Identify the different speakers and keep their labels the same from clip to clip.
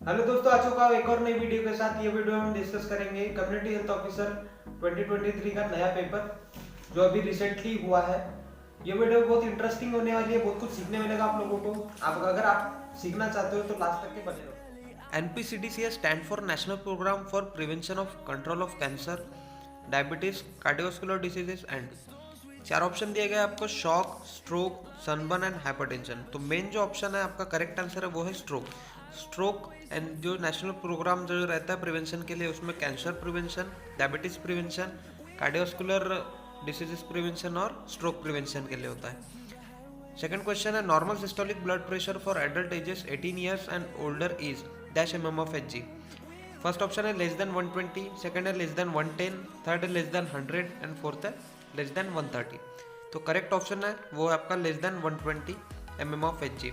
Speaker 1: Hello दोस्तों, आ चुका हूं एक और नई वीडियो के साथ। ये वीडियो हम डिस्कस करेंगे कम्युनिटी हेल्थ ऑफिसर 2023 का नया पेपर जो अभी रिसेंटली हुआ है। ये वीडियो बहुत इंटरेस्टिंग होने वाली है, बहुत कुछ सीखने मिलेगा आप लोगों को। अगर आप सीखना चाहते हो तो लास्ट तक के बने रहो। NPCDCS stand for national programme for prevention of control of cancer, diabetes, cardiovascular diseases and. चार ऑप्शन दिए गए आपको: shock, stroke, sunburn and hypertension. तो मेन जो ऑप्शन है आपका करेक्ट आंसर है वो है स्ट्रोक। स्ट्रोक एंड जो नेशनल प्रोग्राम जो रहता है प्रिवेंशन के लिए, उसमें cancer prevention, diabetes prevention, cardiovascular diseases prevention और स्ट्रोक प्रिवेंशन के लिए होता है। सेकंड क्वेश्चन है normal systolic blood pressure for adult ages 18 years and older is dash mm of Hg। First option है लेस देन 120, सेकंड है less than 110, third है less than 100 and fourth है less than 130। तो correct option है वो है आपका less than 120 mm of Hg।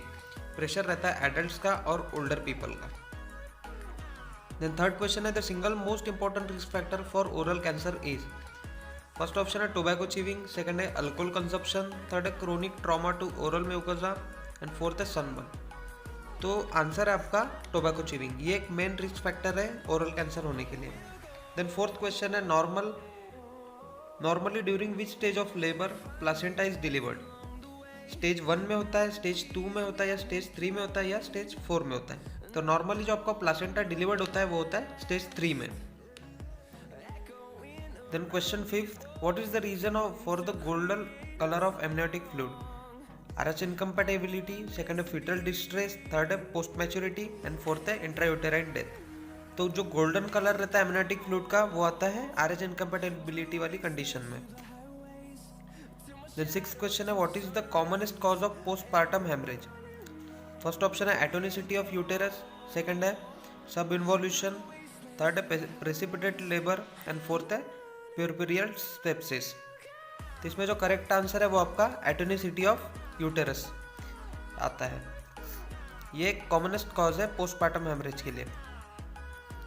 Speaker 1: Pressure रहता है एडल्ट्स का और ओल्डर पीपल का। देन थर्ड क्वेश्चन है the single most important risk factor for oral cancer is. First option है टोबैको च्यूइंग, सेकंड है अल्कोहल कंजप्शन, थर्ड है chronic trauma to oral mucosa and fourth है sunburn. तो answer है आपका tobacco chewing. ये एक मेन रिस्क फैक्टर है ओरल कैंसर होने के लिए। देन फोर्थ क्वेश्चन है normally during which stage of labour placenta is delivered. Stage 1 में होता है, स्टेज 2 में होता है, या स्टेज 3 में होता है, या स्टेज 4 में होता है। तो नॉर्मली जो आपका प्लासेंटा डिलीवर्ड होता है वो होता है स्टेज 3 में। Then question fifth, what is the reason for the golden colour of amniotic fluid. RH incompatibility, second है फीटल डिस्ट्रेस, थर्ड है पोस्ट मैच्योरिटी एंड फोर्थ है इंट्रायूटेराइन डेथ। तो जो गोल्डन कलर रहता है एमनियोटिक फ्लूइड का वो आता है RH इनकम्पैटिबिलिटी वाली कंडीशन में। देन सिक्स्थ क्वेश्चन है what is the commonest cause of postpartum haemorrhage. First option है एटोनिसिटी ऑफ यूटेरस, सेकंड है सब इन्वोल्यूशन, थर्ड है प्रेसिपिटेट लेबर एंड फोर्थ है प्यूरपेरियल सेप्सिस। तो इसमें जो करेक्ट आंसर है वो आपका एटोनिसिटी ऑफ यूटेरस आता है। ये एक कॉमनेस्ट कॉज है पोस्टपार्टम हेमरेज के लिए।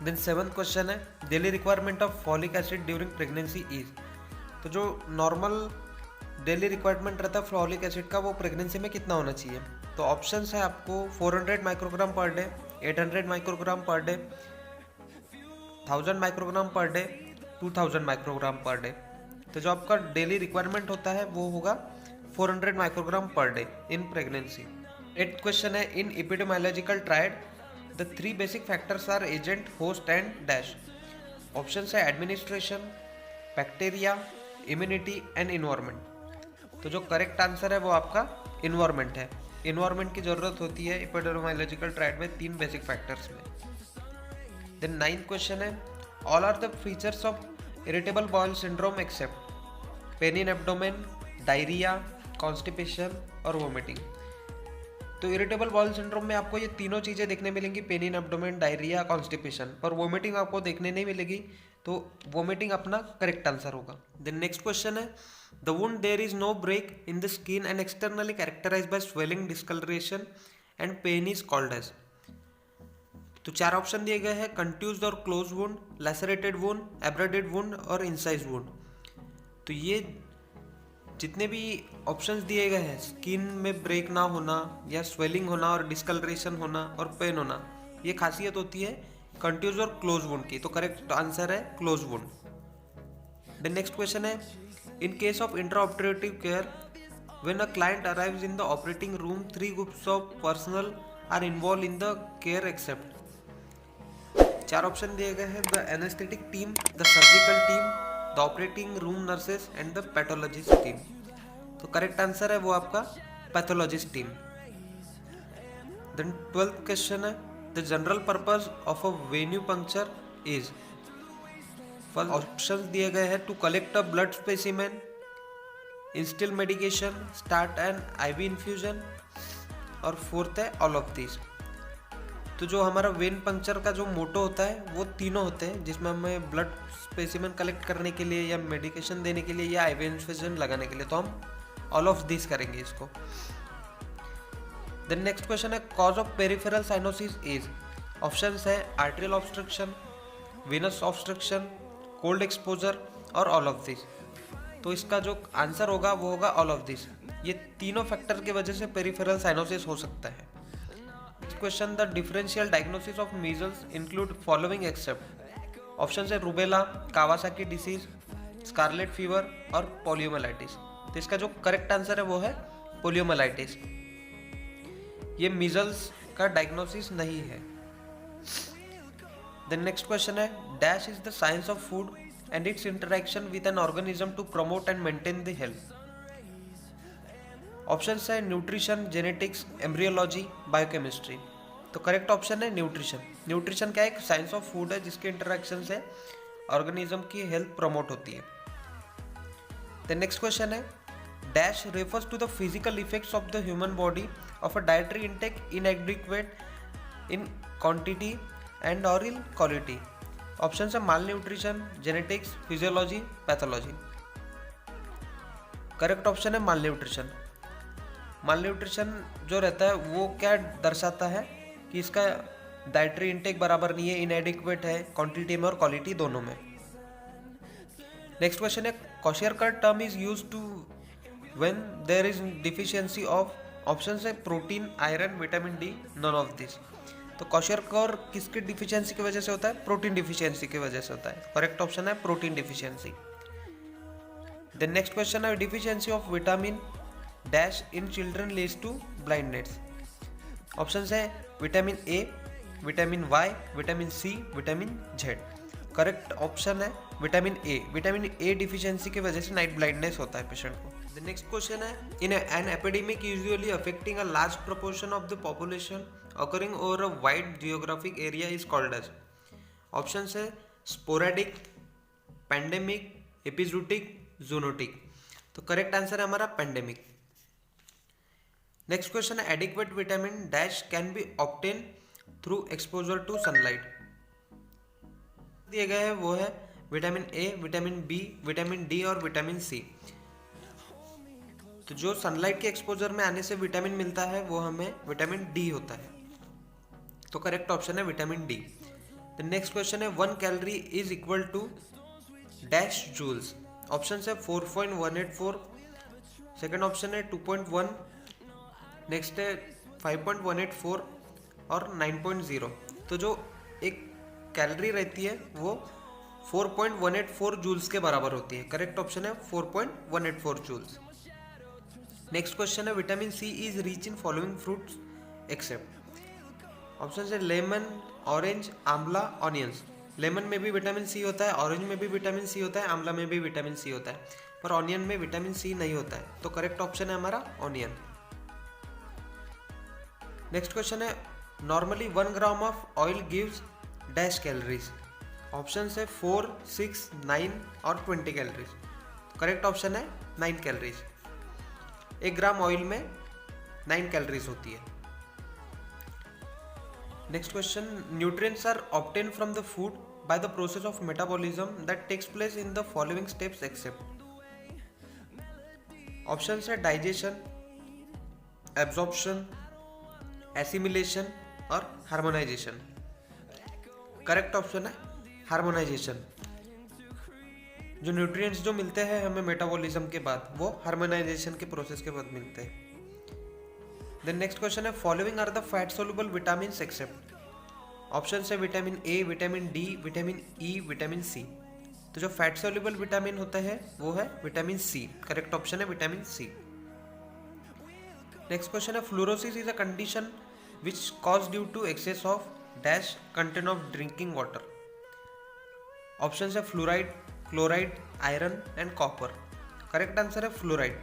Speaker 1: देन सेवंथ क्वेश्चन है daily requirement of folic acid during pregnancy is. तो जो नॉर्मल डेली रिक्वायरमेंट रहता है फॉलिक एसिड का वो प्रेगनेंसी में कितना होना चाहिए। तो ऑप्शंस है आपको 400 microgram per day, 800 microgram per day, 1000 microgram per day, 2000 microgram per day. तो जो आपका डेली रिक्वायरमेंट होता है वो होगा 400 microgram per day in pregnancy. Eighth question है in epidemiological triad the 3 basic factors are agent, host and dash. Option है administration, bacteria, immunity and environment. तो जो करेक्ट आंसर है वो आपका इन्वायरमेंट है। इन्वायरमेंट की जरूरत होती है एपिडेमियोलॉजिकल ट्रायड में 3 बेसिक फैक्टर्स में। देन नाइन्थ क्वेश्चन है all are the features of irritable bowel syndrome except pain in abdomen, diarrhoea, constipation और वोमिटिंग। तो इरिटेबल बाउल सिंड्रोम में आपको ये तीनों चीज़ें देखने मिलेंगी, pain in abdomen, diarrhoea, constipation, पर वोमिटिंग आपको देखने नहीं मिलेगी। तो वोमिटिंग अपना करेक्ट आंसर होगा। देन नेक्स्ट क्वेश्चन है the wound there is no break in the skin and externally characterised by swelling, discoloration and pain is called as. तो चार ऑप्शन दिए गए हैं कंट्यूज्ड और close wound, lacerated wound, abraded wound और incise wound. तो ये जितने भी ऑप्शंस दिए गए हैं स्किन में ब्रेक ना होना या स्वेलिंग होना और डिस्कलरेशन होना और पेन होना, ये खासियत होती है कंट्यूज और क्लोज वुंड की। तो करेक्ट आंसर है close wound. Then next question है in case of intra operative care when a client arrives in the operating room 3 groups of personnel are involve in the care except. चार option दिए गए हैं the anesthetic team, the surgical team, the operating room nurses and the pathologist team. तो correct answer है वो आपका pathologist team. Then 12th question है the general purpose of a venipuncture is. First option दिए गए हैं to collect a blood specimen, instill medication, start an IV infusion और fourth है ऑल ऑफ दिस। तो जो हमारा वेन पंक्चर का जो मोटो होता है वो तीनों होते हैं, जिसमें हमें ब्लड स्पेसिमेन कलेक्ट करने के लिए या मेडिकेशन देने के लिए या IV इन्फ्यूजन लगाने के लिए, तो हम ऑल ऑफ दिस करेंगे इसको। देन नेक्स्ट क्वेश्चन है cause of peripheral cyanosis is. Options है arterial obstruction, venous obstruction, cold exposure और ऑल ऑफ दिस। तो इसका जो आंसर होगा वो होगा ऑल ऑफ दिस। ये तीनों फैक्टर की वजह से पेरिफेरल साइनोसिस हो सकता है। Next question, the differential diagnosis of measles include following except. Option है rubella, Kawasaki disease, scarlet fever और पोलियोमाइलाइटिस। तो इसका जो करेक्ट आंसर है वो है पोलियोमाइलाइटिस। ये मीजल्स का डायग्नोसिस नहीं है। द नेक्स्ट क्वेश्चन है, dash is the science of food and its interaction with an organism to promote and maintain the health. Option है न्यूट्रिशन, जेनेटिक्स, एम्ब्रियोलॉजी, बायोकेमिस्ट्री। तो करेक्ट ऑप्शन है nutrition. Nutrition क्या है? एक science of food है जिसके interaction से organism की हेल्थ प्रमोट होती है। द नेक्स्ट क्वेश्चन है, dash refers to the physical effects of the human body of a dietary intake inadequate in quantity and और इन क्वालिटी। ऑप्शन है malnutrition, genetics, physiology, pathology. Correct option है माल nutrition. माल nutrition जो रहता है वो क्या दर्शाता है कि इसका डाइटरी इंटेक बराबर नहीं है, इनएडिक्वेट है क्वांटिटी में और क्वालिटी दोनों में। नेक्स्ट क्वेश्चन है, kwashiorkor term is used to when there is deficiency of. Option है protein, iron, vitamin D, none of this. तो क्वाशियरकर किसकी डिफिशियंसी की वजह से होता है? प्रोटीन डिफिशियंसी की वजह से होता है। करेक्ट ऑप्शन है protein deficiency. The next question है, deficiency of vitamin dash in children leads to blindness. Option है vitamin A, vitamin Y, vitamin C, vitamin Z. Correct option है vitamin A. Vitamin A deficiency की वजह से night blindness होता है patient को। The next question है, in an epidemic usually affecting a large proportion of the population occurring over a wide geographic area is called as। Option है sporadic, pandemic, epizootic, zoonotic. तो correct answer है हमारा pandemic. Next question है, adequate vitamin dash can be obtain through exposure to sunlight. दिए गए हैं वो है vitamin A, vitamin B, vitamin D और विटामिन सी। तो जो सनलाइट के एक्सपोजर में आने से विटामिन मिलता है वो हमें विटामिन डी होता है। तो करेक्ट ऑप्शन है vitamin D. The next question है, 1 calorie is equal to dash joules. Option है 4.184, सेकेंड ऑप्शन है 2.1, नेक्स्ट है 5.184 और 9.0। तो जो एक कैलोरी रहती है वो 4.184 जूल्स के बराबर होती है। करेक्ट ऑप्शन है 4.184 जूल्स। नेक्स्ट क्वेश्चन है, vitamin C is rich in following fruits except. Option है lemon, orange, amla, onions. Lemon में भी विटामिन सी होता है, ऑरेंज में भी विटामिन सी होता है, आंवला में भी विटामिन सी होता है, पर ऑनियन में विटामिन सी नहीं होता है। तो करेक्ट ऑप्शन है हमारा ऑनियन। नेक्स्ट क्वेश्चन है, normally 1 gram of oil gives dash calories. Option है 4, 6, 9 और 20 कैलोरीज। करेक्ट ऑप्शन है 9 कैलोरीज। 1 ग्राम ऑयल में 9 कैलोरीज होती है। Next question, nutrients are obtain from the food by the process of metabolism that takes place in the following steps except. Option है digestion, absorption, assimilation और harmonization. Correct option है harmonization. जो nutrients जो मिलते हैं हमें मेटाबॉलिज्म के बाद वो हार्मोनाइजेशन के प्रोसेस के बाद मिलते हैं। देन नेक्स्ट क्वेश्चन है, following are the fat soluble vitamin except. Option है vitamin A, vitamin D, vitamin E, vitamin C. तो जो फैट सोल्यूबल विटामिन होता है वो है विटामिन सी। करेक्ट ऑप्शन है विटामिन सी। नेक्स्ट क्वेश्चन है, fluorosis is a condition which cause due to excess of dash content of drinking water. Option है fluoride, chloride, iron and copper. Correct answer है fluoride.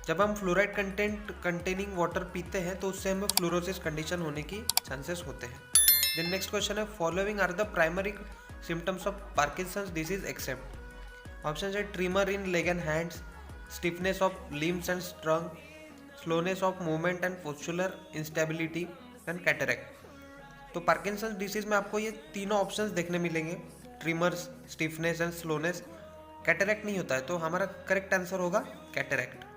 Speaker 1: जब हम fluoride content containing water पीते हैं तो उससे हमें फ्लोरोसिस कंडीशन होने की चांसेस होते हैं। देन नेक्स्ट क्वेश्चन है, following are the primary symptoms of Parkinson's disease except. Option है tremor in leg and hands, stiffness of limbs and strong, slowness of movement and postural instability and cataract. तो Parkinson's disease में आपको ये तीनों options देखने मिलेंगे, tremors, stiffness and slowness. Cataract नहीं होता है, तो हमारा करेक्ट आंसर होगा कैटरेक्ट।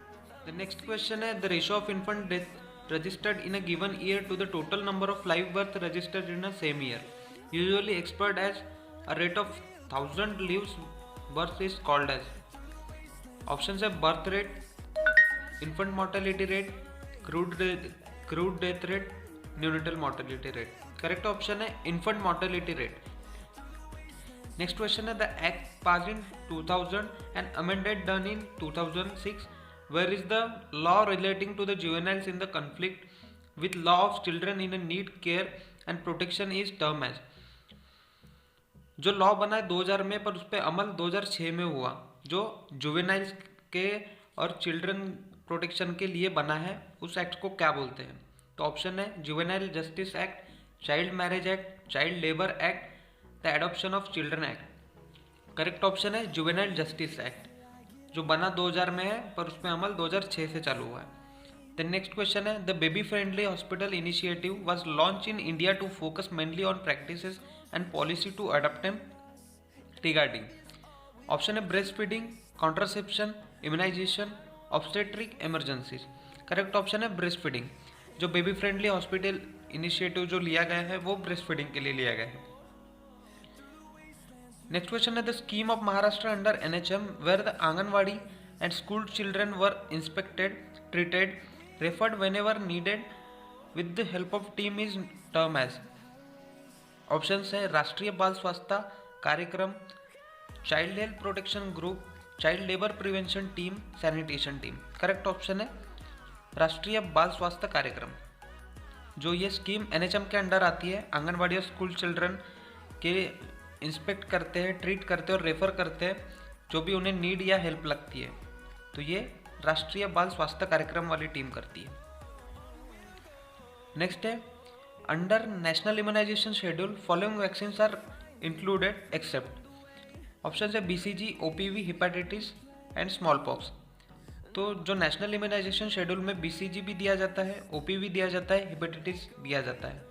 Speaker 1: The next question है, the ratio of infant death registered in a given year to the total number of live birth registered in a same year, usually expressed as a rate of 1000 live birth is called as। Options है birth rate, infant mortality rate, crude crude death rate, neonatal mortality rate. Correct option है infant mortality rate. Next question है the act pass in 2000 and amended done in 2006 where is the law relating to the juveniles in the conflict with law of children in need care and protection is term as. जो law बना है 2000 में पर उस पर अमल 2006 में हुआ, जो जुवेनाइल्स के और चिल्ड्रन प्रोटेक्शन के लिए बना है, उस एक्ट को क्या बोलते हैं? तो ऑप्शन है juvenile justice act, child marriage act, child labour act, the adoption of children act. Correct option है जुवेनाइल जस्टिस एक्ट, जो बना 2000 में है पर उसमें अमल 2006 से चालू हुआ है। द नेक्स्ट क्वेश्चन है the baby friendly hospital initiative was launch in India to focus mainly on practices and policy to adopt them regarding. Option है breast feeding, contraception, immunization, obstetric emergencies. Correct option है breast feeding. जो baby friendly hospital initiative जो लिया गया है वो breast feeding के लिए लिया गया है। नेक्स्ट क्वेश्चन है the scheme of Maharashtra under NHM where the anganwadi and school children were inspected, treated, referred whenever needed with the help of team is term as. Option है Rashtriya Bal Swasthya Karyakram, child health protection group, child labour prevention team, sanitation team. Correct option है राष्ट्रीय बाल स्वास्थ्य कार्यक्रम। जो ये scheme NHM के under आती है, आंगनवाड़ी और school children के इंस्पेक्ट करते हैं, ट्रीट करते हैं और रेफर करते हैं जो भी उन्हें नीड या हेल्प लगती है, तो ये राष्ट्रीय बाल स्वास्थ्य कार्यक्रम वाली टीम करती है। नेक्स्ट है under national immunization schedule following vaccines are included except. Option है BCG, OPV, hepatitis and smallpox. तो जो नेशनल इम्यूनाइजेशन शेड्यूल में BCG भी दिया जाता है, OPV दिया जाता है, हिपेटाइटिस दिया जाता है,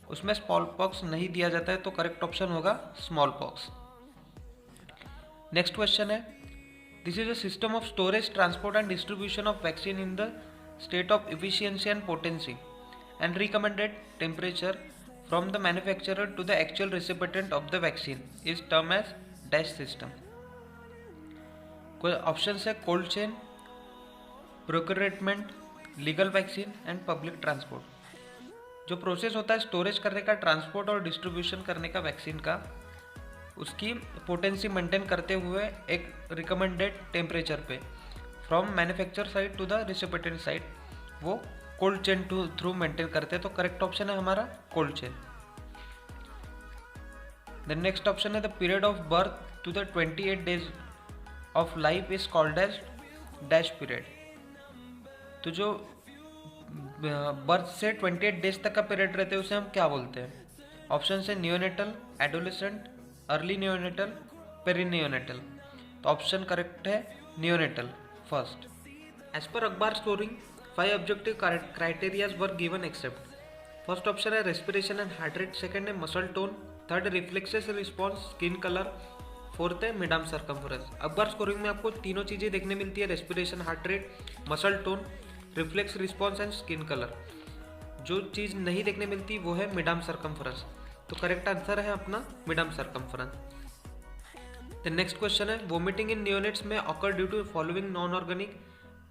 Speaker 1: उसमें स्मॉल पॉक्स नहीं दिया जाता है, तो करेक्ट ऑप्शन होगा स्मॉल पॉक्स। नेक्स्ट क्वेश्चन है this is a system of storage, transport and distribution of vaccine in the state of efficiency and potency and recommended temperature from the manufacturer to the actual recipient of the vaccine is term as dash system. कोई option है cold chain, procurement, legal vaccine and public transport. जो process होता है storage करने का, transport और distribution करने का वैक्सीन का, उसकी पोटेंसी मेंटेन करते हुए एक रिकमेंडेड टेम्परेचर पे from manufacture side to the recipient side, वो कोल्ड चेन थ्रू मेंटेन करते हैं, तो करेक्ट ऑप्शन है हमारा cold chain. The next option है the period of birth to the 28 days of life is called as dash period. तो जो birth से 28 days तक का पीरियड रहते हैं उसे हम क्या बोलते हैं? ऑप्शन है neonatal, adolescent, early neonatal, perineonatal. तो ऑप्शन करेक्ट है नियोनेटल फर्स्ट। एज पर अखबार scoring 5 objective criterias were given except. First option है respiration and heart rate, second है muscle tone, third reflexes response, skin colour, fourth है mid arm circumference. अखबार scoring में आपको तीनों चीज़ें देखने मिलती है, respiration, heart rate, muscle tone, reflex response and skin colour. जो चीज़ नहीं देखने मिलती वो है मिड आर्म सर्कम्फरेंस, तो करेक्ट आंसर है अपना mid arm circumference. The next question है वोमिटिंग इन नियोनेट्स में occur due to following non organic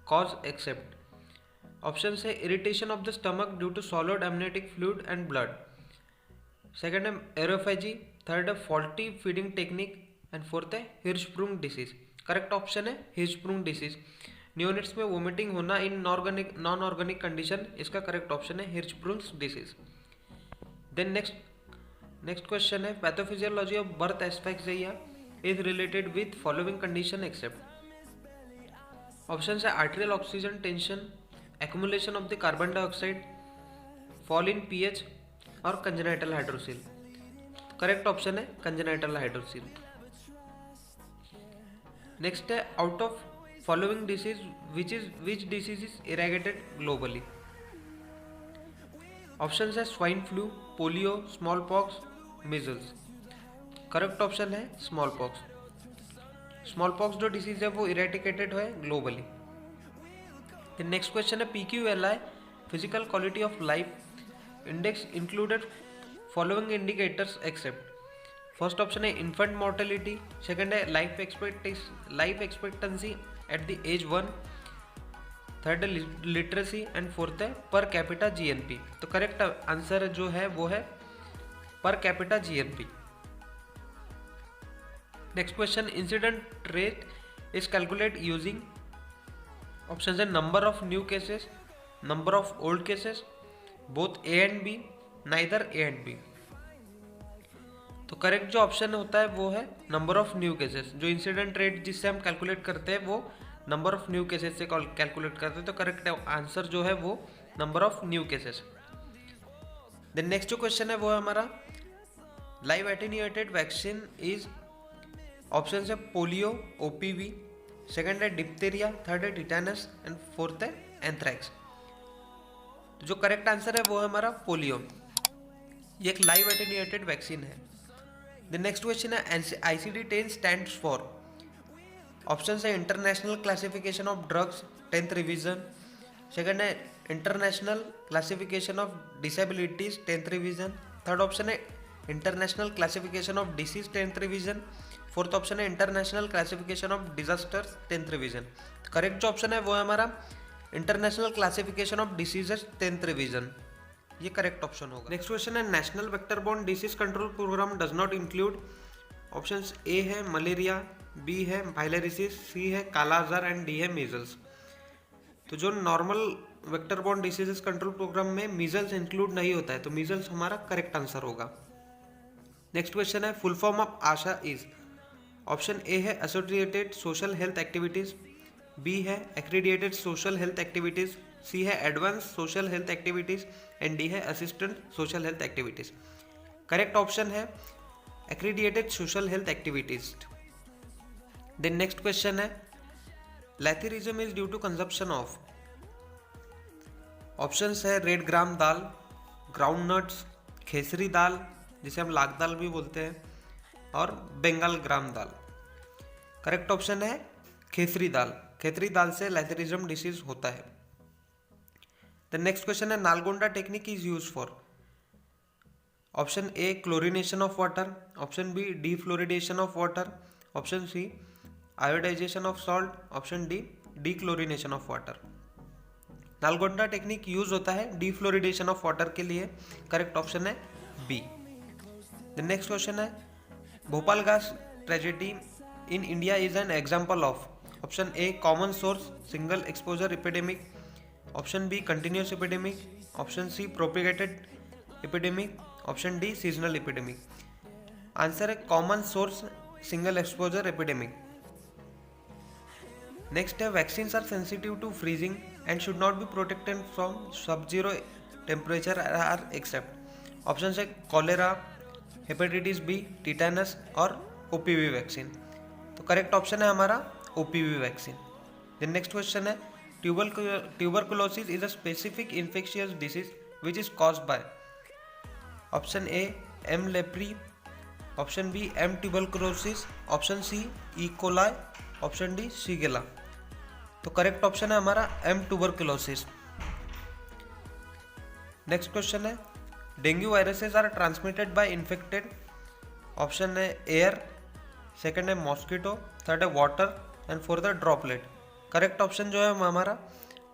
Speaker 1: cause except. Option है irritation of the stomach due to solid amniotic fluid and blood, second है aerophagy, third है faulty feeding technique and fourth है Hirschsprung disease. Correct option है Hirschsprung disease. Neonates में vomiting होना in non organic condition, इसका correct option है Hirschsprung disease. Then next question है pathophysiology of birth asphyxia is related with following condition except. Option है arterial oxygen tension, accumulation of the carbon dioxide, fall in pH और congenital hydrocele. Correct option है congenital hydrocele. Next है out of following disease which disease is eradicated globally. Option है swine flu, polio, smallpox, measles. Correct option है smallpox. Smallpox जो disease है वो eradicated है globally. Next question है PQLI physical quality of life index included following indicators except. First option है infant mortality, second है life expectancy at the age 1, third है literacy and fourth है per capita GNP. तो correct answer जो है वो है per capita GNP. Next question, incident rate is calculate using option है number of new cases, number of old cases, both A and B, neither A and B. तो correct जो option होता है वो है नंबर ऑफ न्यू केसेस। जो incident rate जिससे हम कैलकुलेट करते हैं वो नंबर ऑफ न्यू केसेस से कैलकुलेट करते हैं। तो करेक्ट आंसर जो है वो number of new cases. Then next जो क्वेश्चन है वो है हमारा live attenuated vaccine is, option है पोलियो, ओपीवी, सेकंड है डिप्थेरिया, थर्ड है टिटेनस एंड फोर्थ है एंथ्रैक्स। तो जो करेक्ट आंसर है वो है हमारा पोलियो। ये एक लाइव एटेन्यूएटेड वैक्सीन है। द नेक्स्ट क्वेश्चन है ICD-10 स्टैंड्स फॉर, ऑप्शन है international classification of drugs 10th revision, second है international classification of disabilities 10th revision, third option है international classification of disease 10th revision, fourth option है international classification of disasters 10th revision. Correct जो option है वो है हमारा international classification of diseases 10th revision, ये correct option होगा। Next question है national vector borne disease control program does not include, options A है मलेरिया, बी है वायलेरिसिस, सी है काला आजार एंड डी है मीजल्स। तो जो normal vector borne diseases control program में मीजल्स इंक्लूड नहीं होता है, तो मीजल्स हमारा करेक्ट आंसर होगा। नेक्स्ट क्वेश्चन है full form of ASHA is, option A है associated social health activities, B है accredited social health activities, C है advance social health activities and D है assistant social health activities. Correct option है accredited social health activities. Then next question है lathyrism is due to consumption of, options है red ग्राम दाल, ground nuts, खेसरी दाल जिसे हम लाख दाल भी बोलते हैं, और बंगाल ग्राम दाल। करेक्ट ऑप्शन है खेसरी दाल। खेसरी दाल से लैथेरिज्म डिसीज होता है। द नेक्स्ट क्वेश्चन है Nalgonda technique is use for, option A chlorination of water, option B defluoridation of water, option C iodization of salt, option D dechlorination of water. Nalgonda technique use होता है defluoridation of water के लिए। Correct option है B. The next question है Bhopal gas tragedy in India is an example of, option A common source single exposure epidemic, option B continuous epidemic, option C propagated epidemic, option D seasonal epidemic. Answer है common source single exposure epidemic. Next है vaccines are sensitive to freezing and should not be protected from sub zero temperature are except, option है cholera, hepatitis B, tetanus और OPV vaccine. तो correct option है हमारा OPV vaccine. Then next question है tuberculosis is a specific infectious disease which is caused by, option A M leprae, option B M tuberculosis, option C E coli, option D shigella. तो correct option है हमारा M tuberculosis. Next question है dengue viruses are transmitted by infected, option है air, second है mosquito, third है water and fourth है droplet. Correct option जो है हमारा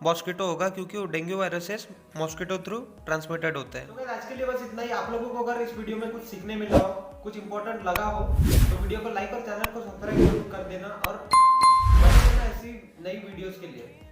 Speaker 1: मॉस्किटो होगा क्योंकि वो dengue viruses mosquito through transmitted होते हैं। तो आज के लिए बस इतना ही। आप लोगों को अगर इस वीडियो में कुछ सीखने मिला हो, कुछ इंपॉर्टेंट लगा हो, तो वीडियो को लाइक और चैनल को सब्सक्राइब जरूर कर देना और ऐसी नई वीडियोस के लिए।